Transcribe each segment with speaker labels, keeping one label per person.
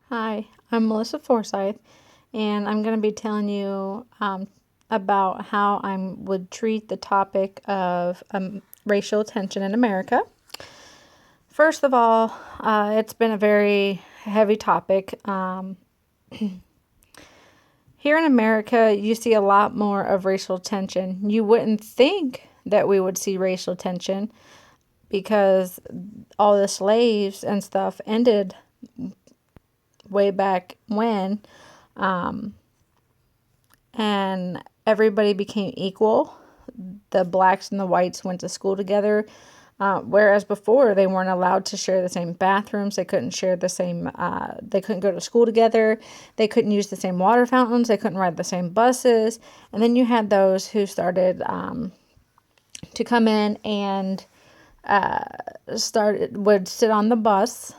Speaker 1: Hi, I'm Melissa Forsyth, and I'm going to be telling you about how I would treat the topic of racial tension in America. First of all, it's been a very heavy topic. Here in America, you see a lot more of racial tension. You wouldn't think that we would see racial tension because all the slaves and stuff ended way back when. And everybody became equal. The blacks and the whites went to school together, whereas before they weren't allowed to share the same bathrooms. They couldn't share the same. They couldn't go to school together. They couldn't use the same water fountains. They couldn't ride the same buses. And then you had those who started to come in and would sit on the bus.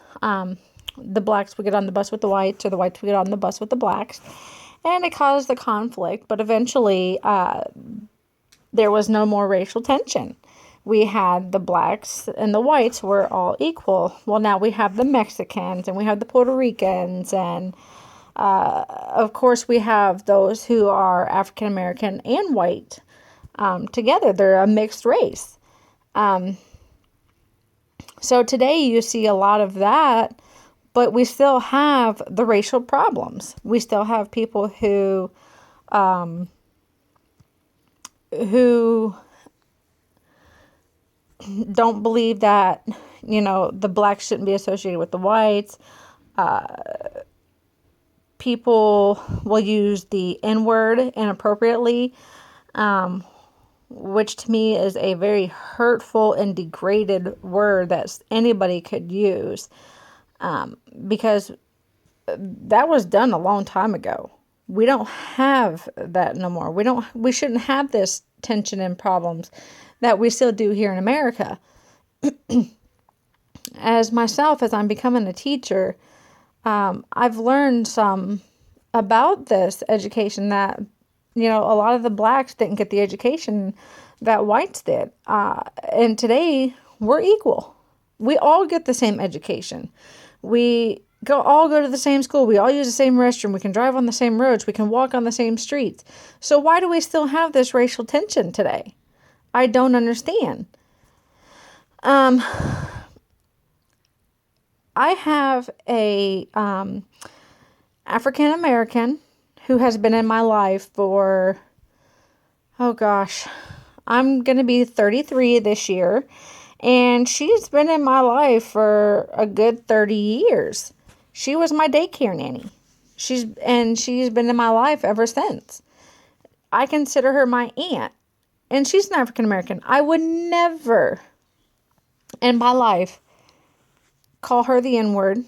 Speaker 1: The blacks would get on the bus with the whites, or the whites would get on the bus with the blacks, and it caused the conflict. But eventually, there was no more racial tension. We had the blacks and the whites were all equal. Well, now we have the Mexicans and we have the Puerto Ricans, and of course, we have those who are African American and white together. They're a mixed race. So today you see a lot of that, but we still have the racial problems. We still have people who don't believe that, the blacks shouldn't be associated with the whites. People will use the N-word inappropriately, which to me is a very hurtful and degraded word that anybody could use, because that was done a long time ago. We don't have that no more. We shouldn't have this tension and problems that we still do here in America. As I'm becoming a teacher, I've learned some about this education that, a lot of the blacks didn't get the education that whites did. And today we're equal. We all get the same education. We all go to the same school. We all use the same restroom. We can drive on the same roads. We can walk on the same streets. So why do we still have this racial tension today? I don't understand. I have a African American who has been in my life for, oh gosh, I'm going to be 33 this year, and she's been in my life for a good 30 years. She was my daycare nanny. She's been in my life ever since. I consider her my aunt, and she's an African American. I would never in my life call her the N-word.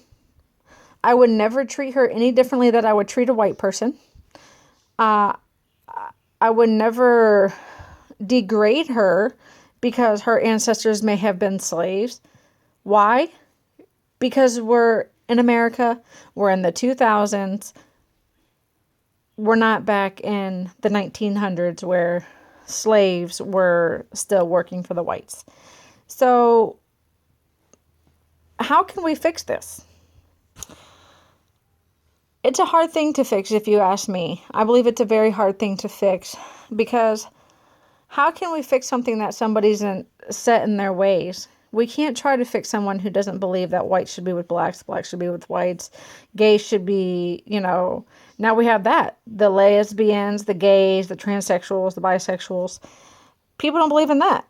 Speaker 1: I would never treat her any differently than I would treat a white person. I would never degrade her because her ancestors may have been slaves. Why? Because we're in America. We're in the 2000s. We're not back in the 1900s where slaves were still working for the whites. So how can we fix this? It's a hard thing to fix, if you ask me. I believe it's a very hard thing to fix, because how can we fix something that somebody's set in their ways? We can't try to fix someone who doesn't believe that whites should be with blacks, blacks should be with whites, gays should be, now we have that. The lesbians, the gays, the transsexuals, the bisexuals. People don't believe in that.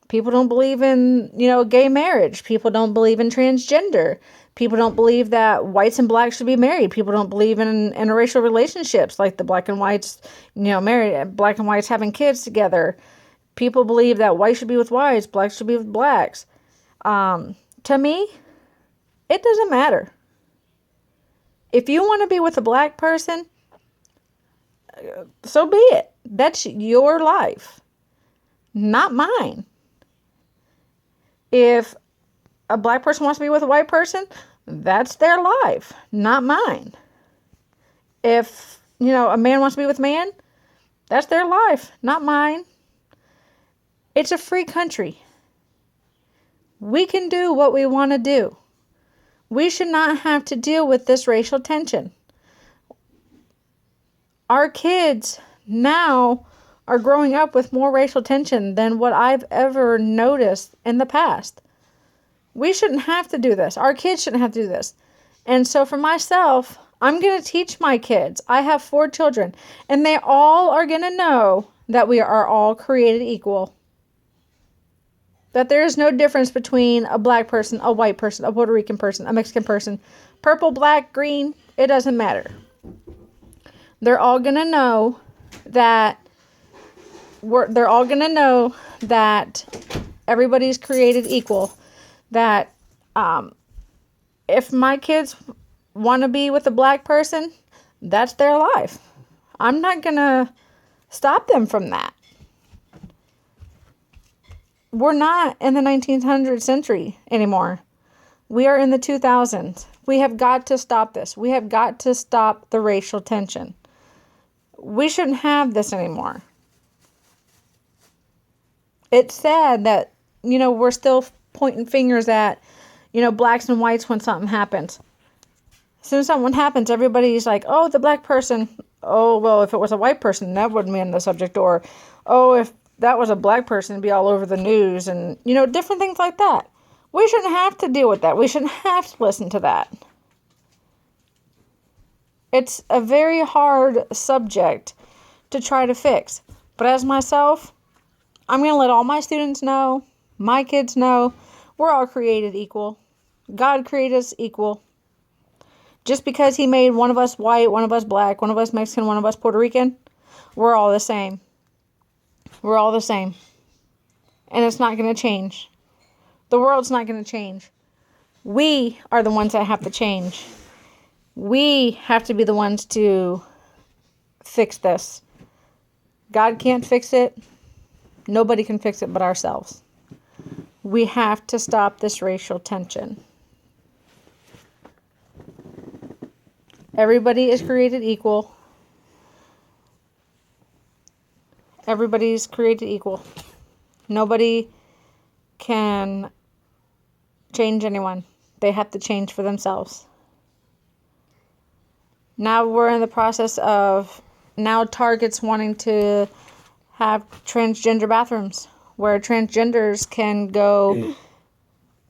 Speaker 1: People don't believe in, gay marriage. People don't believe in transgender. People don't believe that whites and blacks should be married. People don't believe in interracial relationships, like the black and whites, married, black and whites having kids together. People believe that whites should be with whites, blacks should be with blacks. To me, it doesn't matter. If you want to be with a black person, so be it. That's your life, not mine. If a black person wants to be with a white person, that's their life, not mine. If, a man wants to be with a man, that's their life, not mine. It's a free country. We can do what we want to do. We should not have to deal with this racial tension. Our kids now are growing up with more racial tension than what I've ever noticed in the past. We shouldn't have to do this. Our kids shouldn't have to do this. And so for myself, I'm going to teach my kids. I have 4 children, and they all are going to know that we are all created equal. That there is no difference between a black person, a white person, a Puerto Rican person, a Mexican person, purple, black, green, it doesn't matter. They're all going to know that everybody's created equal. That if my kids want to be with a black person, that's their life. I'm not going to stop them from that. We're not in the 1900th century anymore. We are in the 2000s. We have got to stop this. We have got to stop the racial tension. We shouldn't have this anymore. It's sad that, we're still pointing fingers at, blacks and whites when something happens. As soon as something happens, everybody's like, oh, the black person. Oh, well, if it was a white person, that wouldn't be on the subject. Or, oh, if that was a black person, it'd be all over the news. And, different things like that. We shouldn't have to deal with that. We shouldn't have to listen to that. It's a very hard subject to try to fix. But as myself, I'm going to let all my students know, my kids know, we're all created equal. God created us equal. Just because he made one of us white, one of us black, one of us Mexican, one of us Puerto Rican, we're all the same. We're all the same. And it's not going to change. The world's not going to change. We are the ones that have to change. We have to be the ones to fix this. God can't fix it. Nobody can fix it but ourselves. We have to stop this racial tension. Everybody is created equal. Everybody's created equal. Nobody can change anyone. They have to change for themselves. Now we're in the process of Target's wanting to have transgender bathrooms where transgenders can go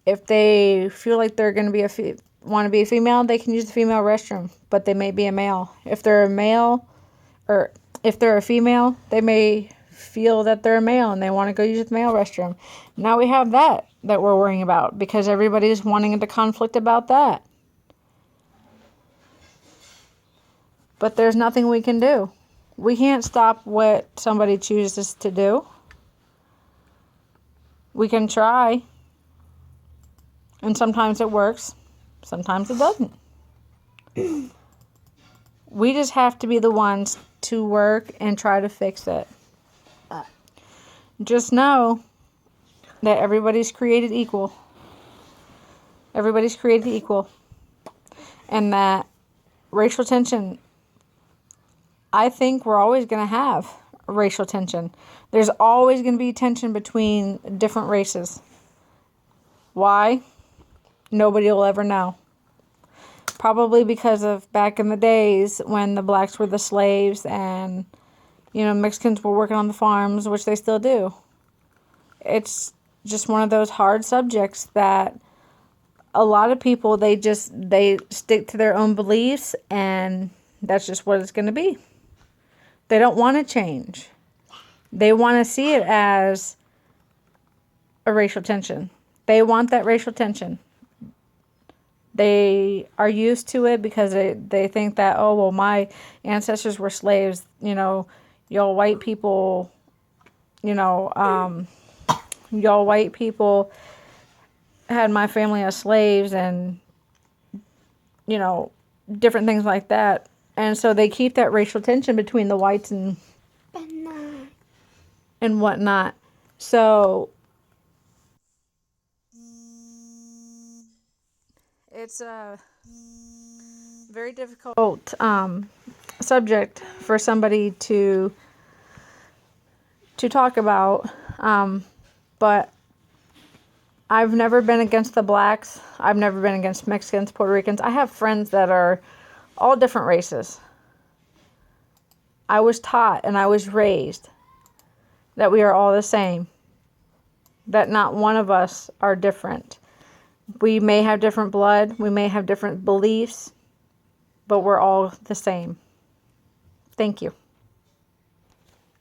Speaker 1: if they feel like they're going to be want to be a female, they can use the female restroom, but they may be a male. If they're a male, or if they're a female, they may feel that they're a male and they want to go use the male restroom. Now we have that we're worrying about because everybody's wanting to conflict about that. But there's nothing we can do. We can't stop what somebody chooses to do. We can try. And sometimes it works. Sometimes it doesn't. We just have to be the ones to work and try to fix it. Just know that everybody's created equal. Everybody's created equal. And that racial tension, I think we're always going to have racial tension. There's always going to be tension between different races. Why? Nobody will ever know. Probably because of back in the days when the blacks were the slaves and, Mexicans were working on the farms, which they still do. It's just one of those hard subjects that a lot of people, they stick to their own beliefs and that's just what it's going to be. They don't want to change. They want to see it as a racial tension. They want that racial tension. They are used to it because they think that, oh, well, my ancestors were slaves, y'all white people, y'all white people had my family as slaves and, different things like that. And so they keep that racial tension between the whites and whatnot. So it's a very difficult subject for somebody to talk about. But I've never been against the blacks. I've never been against Mexicans, Puerto Ricans. I have friends that are all different races. I was taught and I was raised that we are all the same, that not one of us are different. We may have different blood, we may have different beliefs, but we're all the same. Thank you.